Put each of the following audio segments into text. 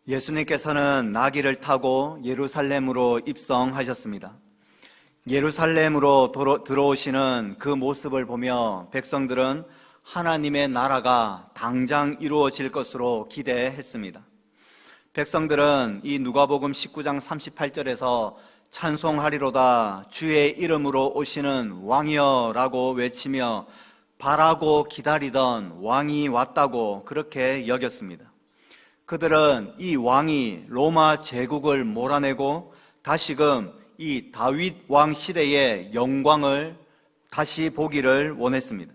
예수님께서는 나귀를 타고 예루살렘으로 입성하셨습니다. 예루살렘으로 들어오시는 그 모습을 보며 백성들은 하나님의 나라가 당장 이루어질 것으로 기대했습니다. 백성들은 이 누가복음 19장 38절에서 찬송하리로다 주의 이름으로 오시는 왕이여 라고 외치며 바라고 기다리던 왕이 왔다고 그렇게 여겼습니다. 그들은 이 왕이 로마 제국을 몰아내고 다시금 이 다윗 왕 시대의 영광을 다시 보기를 원했습니다.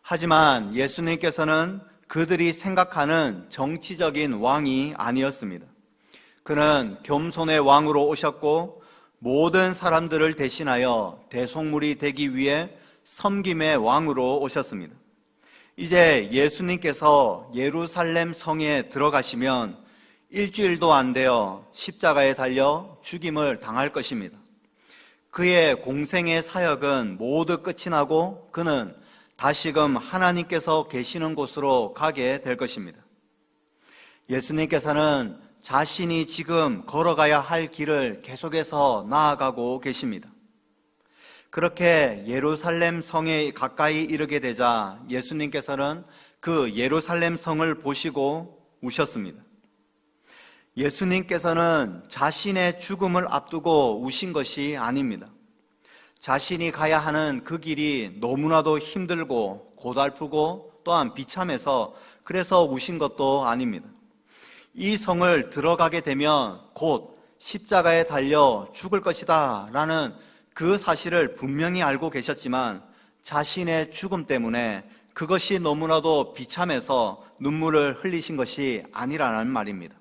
하지만 예수님께서는 그들이 생각하는 정치적인 왕이 아니었습니다. 그는 겸손의 왕으로 오셨고 모든 사람들을 대신하여 대속물이 되기 위해 섬김의 왕으로 오셨습니다. 이제 예수님께서 예루살렘 성에 들어가시면 일주일도 안 되어 십자가에 달려 죽임을 당할 것입니다. 그의 공생의 사역은 모두 끝이 나고 그는 다시금 하나님께서 계시는 곳으로 가게 될 것입니다. 예수님께서는 자신이 지금 걸어가야 할 길을 계속해서 나아가고 계십니다. 그렇게 예루살렘 성에 가까이 이르게 되자 예수님께서는 그 예루살렘 성을 보시고 우셨습니다. 예수님께서는 자신의 죽음을 앞두고 우신 것이 아닙니다. 자신이 가야 하는 그 길이 너무나도 힘들고 고달프고 또한 비참해서 그래서 우신 것도 아닙니다. 이 성을 들어가게 되면 곧 십자가에 달려 죽을 것이다 라는 그 사실을 분명히 알고 계셨지만 자신의 죽음 때문에 그것이 너무나도 비참해서 눈물을 흘리신 것이 아니라는 말입니다.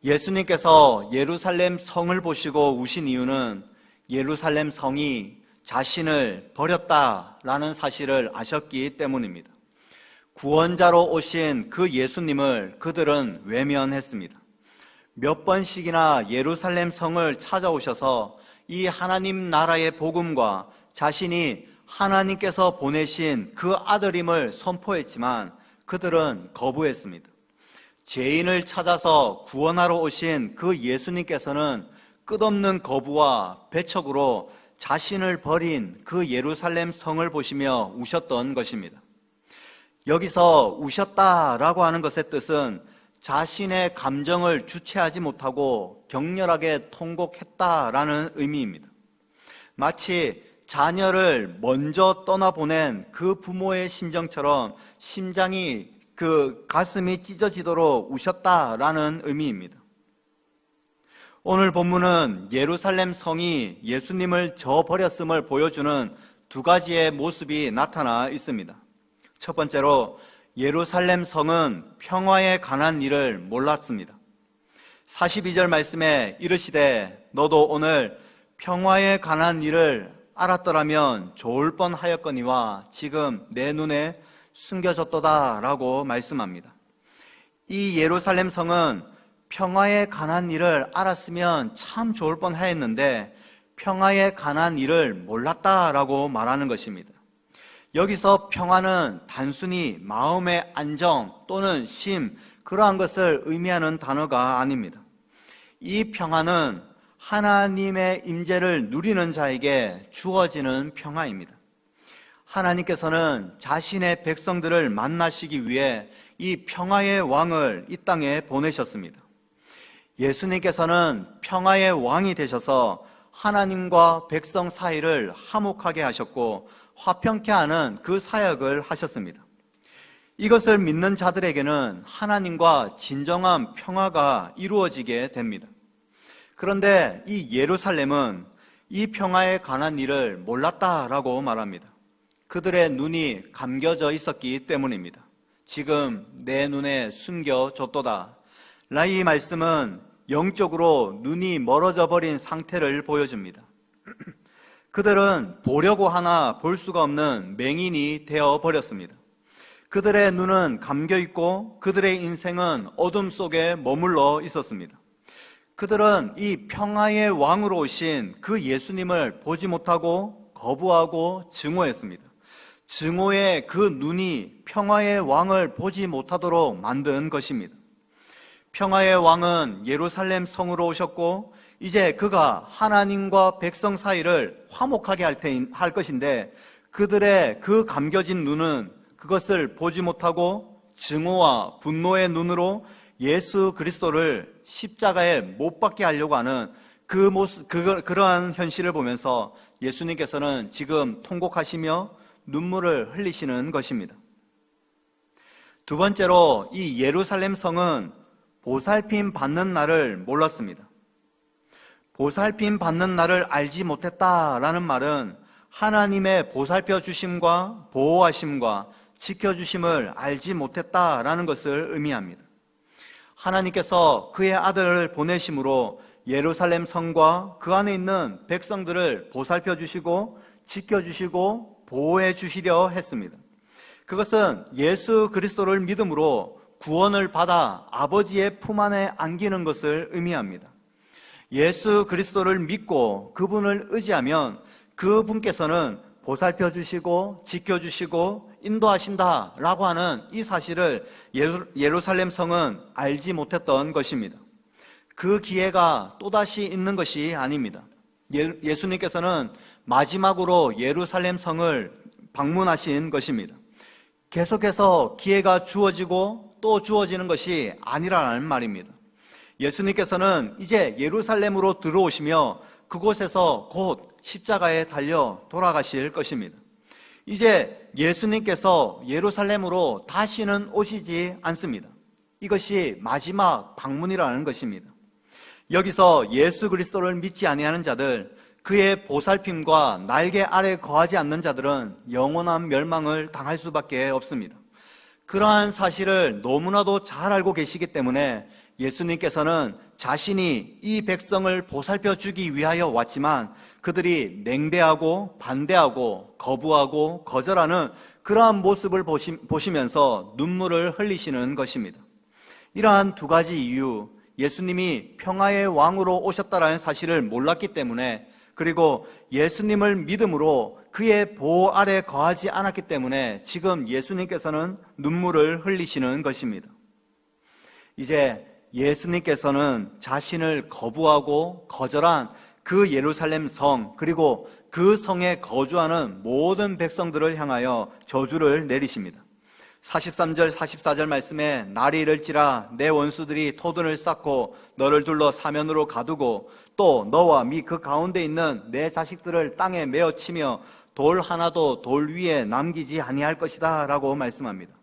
예수님께서 예루살렘 성을 보시고 우신 이유는 예루살렘 성이 자신을 버렸다라는 사실을 아셨기 때문입니다. 구원자로 오신 그 예수님을 그들은 외면했습니다. 몇 번씩이나 예루살렘 성을 찾아오셔서 이 하나님 나라의 복음과 자신이 하나님께서 보내신 그 아들임을 선포했지만 그들은 거부했습니다. 죄인을 찾아서 구원하러 오신 그 예수님께서는 끝없는 거부와 배척으로 자신을 버린 그 예루살렘 성을 보시며 우셨던 것입니다. 여기서 우셨다라고 하는 것의 뜻은 자신의 감정을 주체하지 못하고 격렬하게 통곡했다라는 의미입니다. 마치 자녀를 먼저 떠나보낸 그 부모의 심정처럼 심장이 가슴이 찢어지도록 우셨다라는 의미입니다. 오늘 본문은 예루살렘 성이 예수님을 저버렸음을 보여주는 두 가지의 모습이 나타나 있습니다. 첫 번째로 예루살렘 성은 평화에 관한 일을 몰랐습니다. 42절 말씀에 이르시되 너도 오늘 평화에 관한 일을 알았더라면 좋을 뻔하였거니와 지금 내 눈에 숨겨졌도다 라고 말씀합니다. 이 예루살렘 성은 평화에 관한 일을 알았으면 참 좋을 뻔하였는데 평화에 관한 일을 몰랐다라고 말하는 것입니다. 여기서 평화는 단순히 마음의 안정 또는 쉼 그러한 것을 의미하는 단어가 아닙니다. 이 평화는 하나님의 임재를 누리는 자에게 주어지는 평화입니다. 하나님께서는 자신의 백성들을 만나시기 위해 이 평화의 왕을 이 땅에 보내셨습니다. 예수님께서는 평화의 왕이 되셔서 하나님과 백성 사이를 화목하게 하셨고 화평케 하는 그 사역을 하셨습니다. 이것을 믿는 자들에게는 하나님과 진정한 평화가 이루어지게 됩니다. 그런데 이 예루살렘은 이 평화에 관한 일을 몰랐다라고 말합니다. 그들의 눈이 감겨져 있었기 때문입니다. 지금 내 눈에 숨겨졌도다. 이 말씀은 영적으로 눈이 멀어져 버린 상태를 보여줍니다. 그들은 보려고 하나 볼 수가 없는 맹인이 되어 버렸습니다. 그들의 눈은 감겨 있고 그들의 인생은 어둠 속에 머물러 있었습니다. 그들은 이 평화의 왕으로 오신 그 예수님을 보지 못하고 거부하고 증오했습니다. 증오의 그 눈이 평화의 왕을 보지 못하도록 만든 것입니다. 평화의 왕은 예루살렘 성으로 오셨고 이제 그가 하나님과 백성 사이를 화목하게 할 것인데 그들의 그 감겨진 눈은 그것을 보지 못하고 증오와 분노의 눈으로 예수 그리스도를 십자가에 못 박게 하려고 하는 그 모습, 그러한 현실을 보면서 예수님께서는 지금 통곡하시며 눈물을 흘리시는 것입니다. 두 번째로 이 예루살렘 성은 보살핌 받는 날을 몰랐습니다. 보살핌 받는 날을 알지 못했다라는 말은 하나님의 보살펴 주심과 보호하심과 지켜주심을 알지 못했다라는 것을 의미합니다. 하나님께서 그의 아들을 보내심으로 예루살렘 성과 그 안에 있는 백성들을 보살펴 주시고 지켜주시고 보호해 주시려 했습니다. 그것은 예수 그리스도를 믿음으로 구원을 받아 아버지의 품 안에 안기는 것을 의미합니다. 예수 그리스도를 믿고 그분을 의지하면 그분께서는 보살펴 주시고 지켜주시고 인도하신다라고 하는 이 사실을 예루살렘 성은 알지 못했던 것입니다. 그 기회가 또다시 있는 것이 아닙니다. 예수님께서는 마지막으로 예루살렘 성을 방문하신 것입니다. 계속해서 기회가 주어지고 또 주어지는 것이 아니라는 말입니다. 예수님께서는 이제 예루살렘으로 들어오시며 그곳에서 곧 십자가에 달려 돌아가실 것입니다. 이제 예수님께서 예루살렘으로 다시는 오시지 않습니다. 이것이 마지막 방문이라는 것입니다. 여기서 예수 그리스도를 믿지 아니하는 자들, 그의 보살핌과 날개 아래 거하지 않는 자들은 영원한 멸망을 당할 수밖에 없습니다. 그러한 사실을 너무나도 잘 알고 계시기 때문에 예수님께서는 자신이 이 백성을 보살펴 주기 위하여 왔지만 그들이 냉대하고 반대하고 거부하고 거절하는 그러한 모습을 보시면서 눈물을 흘리시는 것입니다. 이러한 두 가지 이유, 예수님이 평화의 왕으로 오셨다라는 사실을 몰랐기 때문에, 그리고 예수님을 믿음으로 그의 보호 아래 거하지 않았기 때문에 지금 예수님께서는 눈물을 흘리시는 것입니다. 이제 예수님께서는 자신을 거부하고 거절한 그 예루살렘 성, 그리고 그 성에 거주하는 모든 백성들을 향하여 저주를 내리십니다. 43절 44절 말씀에 날이 이를지라 내 원수들이 토둔을 쌓고 너를 둘러 사면으로 가두고 또 너와 및 그 가운데 있는 내 자식들을 땅에 메어 치며 돌 하나도 돌 위에 남기지 아니할 것이다 라고 말씀합니다.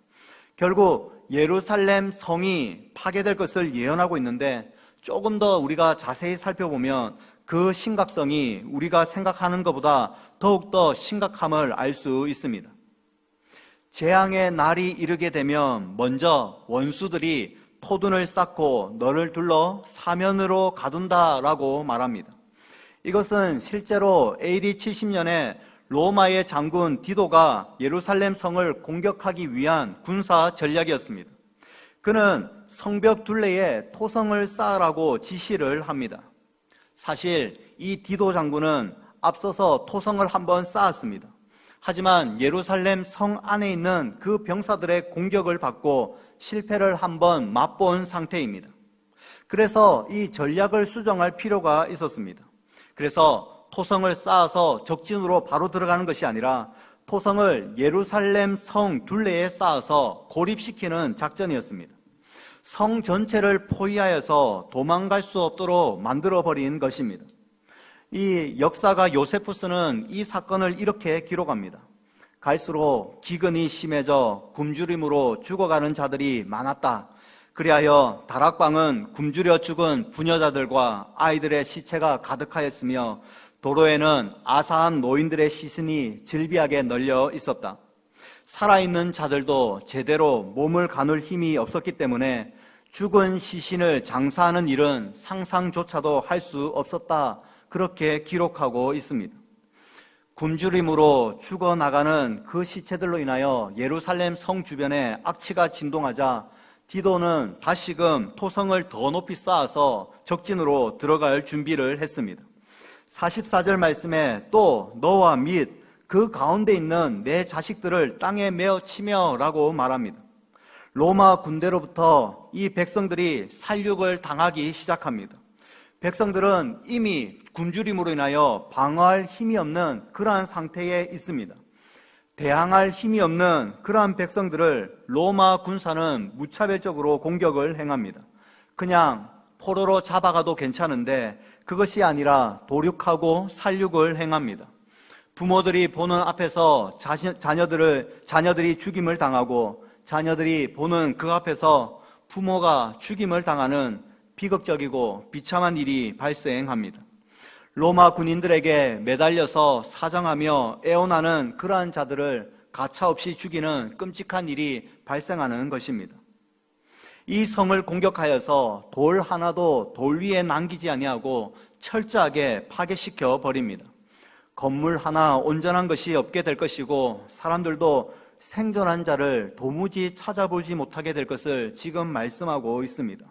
결국 예루살렘 성이 파괴될 것을 예언하고 있는데 조금 더 우리가 자세히 살펴보면 그 심각성이 우리가 생각하는 것보다 더욱더 심각함을 알 수 있습니다. 재앙의 날이 이르게 되면 먼저 원수들이 토둔을 쌓고 너를 둘러 사면으로 가둔다라고 말합니다. 이것은 실제로 AD 70년에 로마의 장군 디도가 예루살렘 성을 공격하기 위한 군사 전략이었습니다. 그는 성벽 둘레에 토성을 쌓으라고 지시를 합니다. 사실 이 디도 장군은 앞서서 토성을 한번 쌓았습니다. 하지만 예루살렘 성 안에 있는 그 병사들의 공격을 받고 실패를 한번 맛본 상태입니다. 그래서 이 전략을 수정할 필요가 있었습니다. 그래서 토성을 쌓아서 적진으로 바로 들어가는 것이 아니라 토성을 예루살렘 성 둘레에 쌓아서 고립시키는 작전이었습니다. 성 전체를 포위하여서 도망갈 수 없도록 만들어버린 것입니다. 이 역사가 요세푸스는 이 사건을 이렇게 기록합니다. 갈수록 기근이 심해져 굶주림으로 죽어가는 자들이 많았다. 그리하여 다락방은 굶주려 죽은 부녀자들과 아이들의 시체가 가득하였으며 도로에는 아사한 노인들의 시신이 질비하게 널려 있었다. 살아있는 자들도 제대로 몸을 가눌 힘이 없었기 때문에 죽은 시신을 장사하는 일은 상상조차도 할 수 없었다. 그렇게 기록하고 있습니다. 굶주림으로 죽어나가는 그 시체들로 인하여 예루살렘 성 주변에 악취가 진동하자 디도는 다시금 토성을 더 높이 쌓아서 적진으로 들어갈 준비를 했습니다. 44절 말씀에 또 너와 및 그 가운데 있는 내 자식들을 땅에 메어 치며 라고 말합니다. 로마 군대로부터 이 백성들이 살육을 당하기 시작합니다. 백성들은 이미 굶주림으로 인하여 방어할 힘이 없는 그러한 상태에 있습니다. 대항할 힘이 없는 그러한 백성들을 로마 군사는 무차별적으로 공격을 행합니다. 그냥 포로로 잡아가도 괜찮은데 그것이 아니라 도륙하고 살육을 행합니다. 부모들이 보는 앞에서 자녀들이 죽임을 당하고 자녀들이 보는 그 앞에서 부모가 죽임을 당하는 비극적이고 비참한 일이 발생합니다. 로마 군인들에게 매달려서 사정하며 애원하는 그러한 자들을 가차없이 죽이는 끔찍한 일이 발생하는 것입니다. 이 성을 공격하여서 돌 하나도 돌 위에 남기지 아니하고 철저하게 파괴시켜 버립니다. 건물 하나 온전한 것이 없게 될 것이고 사람들도 생존한 자를 도무지 찾아보지 못하게 될 것을 지금 말씀하고 있습니다.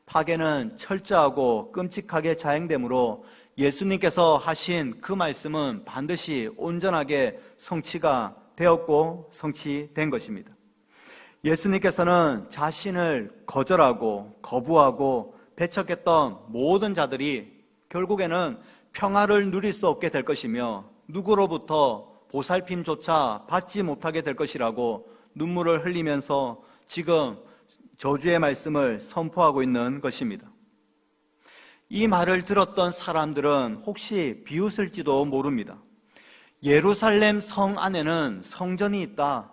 파괴는 철저하고 끔찍하게 자행되므로 예수님께서 하신 그 말씀은 반드시 온전하게 성취가 되었고 성취된 것입니다. 예수님께서는 자신을 거절하고 거부하고 배척했던 모든 자들이 결국에는 평화를 누릴 수 없게 될 것이며 누구로부터 보살핌조차 받지 못하게 될 것이라고 눈물을 흘리면서 지금 저주의 말씀을 선포하고 있는 것입니다. 이 말을 들었던 사람들은 혹시 비웃을지도 모릅니다. 예루살렘 성 안에는 성전이 있다.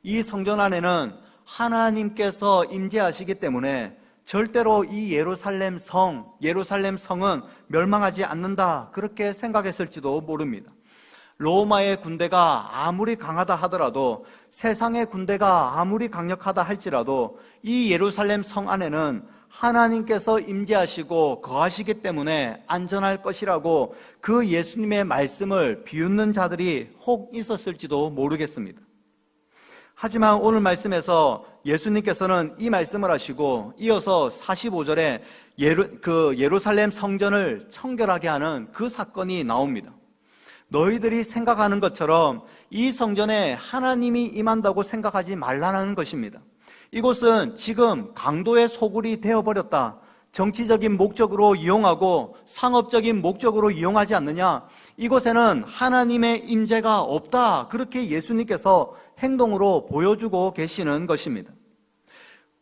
이 성전 안에는 하나님께서 임재하시기 때문에 절대로 이 예루살렘 성은 멸망하지 않는다. 그렇게 생각했을지도 모릅니다. 로마의 군대가 아무리 강하다 하더라도, 세상의 군대가 아무리 강력하다 할지라도 이 예루살렘 성 안에는 하나님께서 임재하시고 거하시기 때문에 안전할 것이라고 그 예수님의 말씀을 비웃는 자들이 혹 있었을지도 모르겠습니다. 하지만 오늘 말씀에서 예수님께서는 이 말씀을 하시고 이어서 45절에 예루살렘 성전을 청결하게 하는 그 사건이 나옵니다. 너희들이 생각하는 것처럼 이 성전에 하나님이 임한다고 생각하지 말라는 것입니다. 이곳은 지금 강도의 소굴이 되어버렸다. 정치적인 목적으로 이용하고 상업적인 목적으로 이용하지 않느냐? 이곳에는 하나님의 임재가 없다. 그렇게 예수님께서 행동으로 보여주고 계시는 것입니다.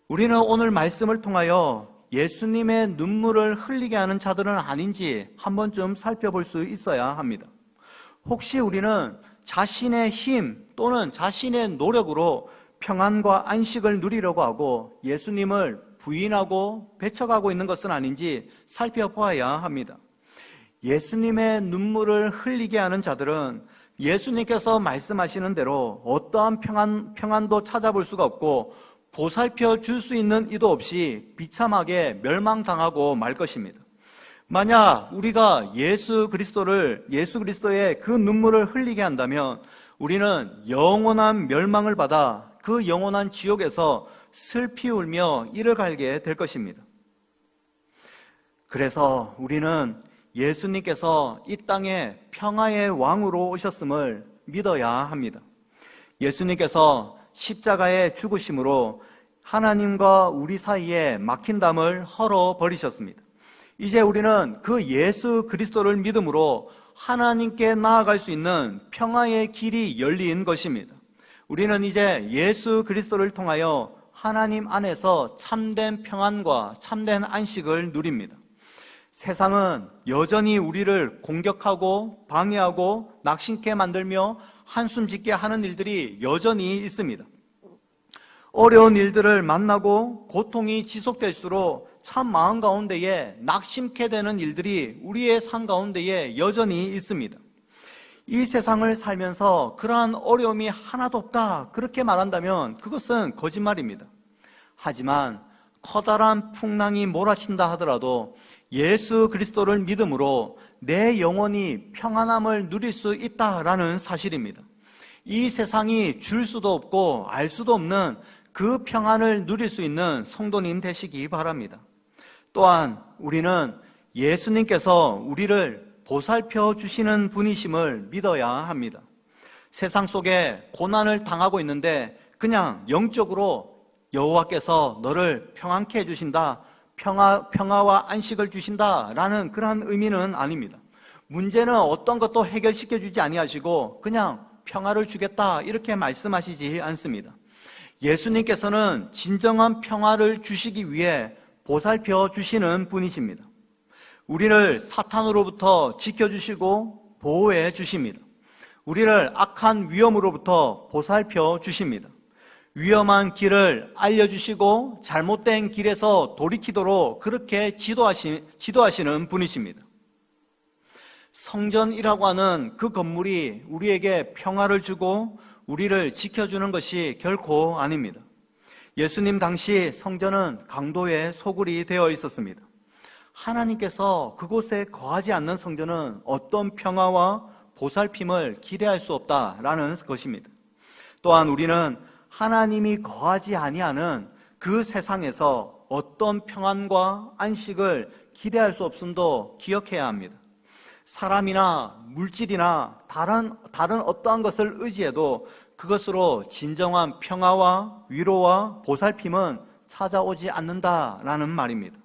우리는 오늘 말씀을 통하여 예수님의 눈물을 흘리게 하는 자들은 아닌지 한 번쯤 살펴볼 수 있어야 합니다. 혹시 우리는 자신의 힘 또는 자신의 노력으로 평안과 안식을 누리려고 하고 예수님을 부인하고 배척하고 있는 것은 아닌지 살펴보아야 합니다. 예수님의 눈물을 흘리게 하는 자들은 예수님께서 말씀하시는 대로 어떠한 평안도 찾아볼 수가 없고 보살펴 줄 수 있는 이도 없이 비참하게 멸망당하고 말 것입니다. 만약 우리가 예수 그리스도의 그 눈물을 흘리게 한다면 우리는 영원한 멸망을 받아 그 영원한 지옥에서 슬피 울며 이를 갈게 될 것입니다. 그래서 우리는 예수님께서 이 땅에 평화의 왕으로 오셨음을 믿어야 합니다. 예수님께서 십자가의 죽으심으로 하나님과 우리 사이에 막힌 담을 헐어버리셨습니다. 이제 우리는 그 예수 그리스도를 믿음으로 하나님께 나아갈 수 있는 평화의 길이 열린 것입니다. 우리는 이제 예수 그리스도를 통하여 하나님 안에서 참된 평안과 참된 안식을 누립니다. 세상은 여전히 우리를 공격하고 방해하고 낙심케 만들며 한숨 짓게 하는 일들이 여전히 있습니다. 어려운 일들을 만나고 고통이 지속될수록 참 마음 가운데에 낙심케 되는 일들이 우리의 삶 가운데에 여전히 있습니다. 이 세상을 살면서 그러한 어려움이 하나도 없다 그렇게 말한다면 그것은 거짓말입니다. 하지만 커다란 풍랑이 몰아친다 하더라도 예수 그리스도를 믿음으로 내 영혼이 평안함을 누릴 수 있다라는 사실입니다. 이 세상이 줄 수도 없고 알 수도 없는 그 평안을 누릴 수 있는 성도님 되시기 바랍니다. 또한 우리는 예수님께서 우리를 보살펴 주시는 분이심을 믿어야 합니다. 세상 속에 고난을 당하고 있는데 그냥 영적으로 여호와께서 너를 평안케 해주신다, 평화와 안식을 주신다라는 그러한 의미는 아닙니다. 문제는 어떤 것도 해결시켜 주지 아니하시고 그냥 평화를 주겠다 이렇게 말씀하시지 않습니다. 예수님께서는 진정한 평화를 주시기 위해 보살펴 주시는 분이십니다. 우리를 사탄으로부터 지켜주시고 보호해 주십니다. 우리를 악한 위험으로부터 보살펴 주십니다. 위험한 길을 알려주시고 잘못된 길에서 돌이키도록 그렇게 지도하시는 분이십니다. 성전이라고 하는 그 건물이 우리에게 평화를 주고 우리를 지켜주는 것이 결코 아닙니다. 예수님 당시 성전은 강도의 소굴이 되어 있었습니다. 하나님께서 그곳에 거하지 않는 성전은 어떤 평화와 보살핌을 기대할 수 없다라는 것입니다. 또한 우리는 하나님이 거하지 아니하는 그 세상에서 어떤 평안과 안식을 기대할 수 없음도 기억해야 합니다. 사람이나 물질이나 다른 어떠한 것을 의지해도 그것으로 진정한 평화와 위로와 보살핌은 찾아오지 않는다라는 말입니다.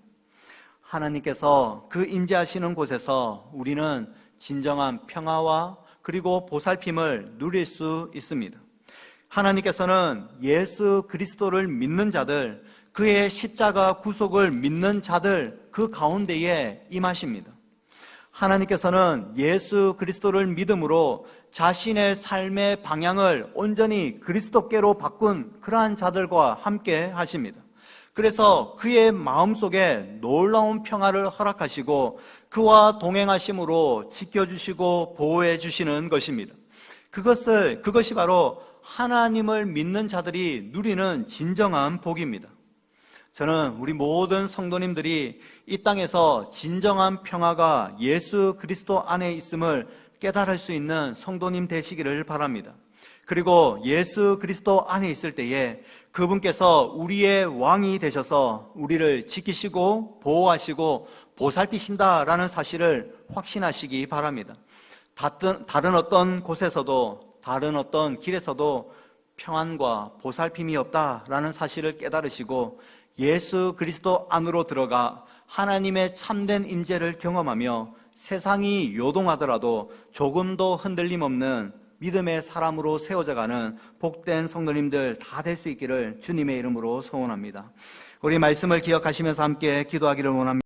하나님께서 그 임재하시는 곳에서 우리는 진정한 평화와 그리고 보살핌을 누릴 수 있습니다. 하나님께서는 예수 그리스도를 믿는 자들, 그의 십자가 구속을 믿는 자들 그 가운데에 임하십니다. 하나님께서는 예수 그리스도를 믿음으로 자신의 삶의 방향을 온전히 그리스도께로 바꾼 그러한 자들과 함께 하십니다. 그래서 그의 마음속에 놀라운 평화를 허락하시고 그와 동행하심으로 지켜주시고 보호해 주시는 것입니다. 그것이 바로 하나님을 믿는 자들이 누리는 진정한 복입니다. 저는 우리 모든 성도님들이 이 땅에서 진정한 평화가 예수 그리스도 안에 있음을 깨달을 수 있는 성도님 되시기를 바랍니다. 그리고 예수 그리스도 안에 있을 때에 그분께서 우리의 왕이 되셔서 우리를 지키시고 보호하시고 보살피신다라는 사실을 확신하시기 바랍니다. 다른 어떤 곳에서도 다른 어떤 길에서도 평안과 보살핌이 없다라는 사실을 깨달으시고 예수 그리스도 안으로 들어가 하나님의 참된 임재를 경험하며 세상이 요동하더라도 조금도 흔들림 없는 믿음의 사람으로 세워져가는 복된 성도님들 다 될 수 있기를 주님의 이름으로 소원합니다. 우리 말씀을 기억하시면서 함께 기도하기를 원합니다.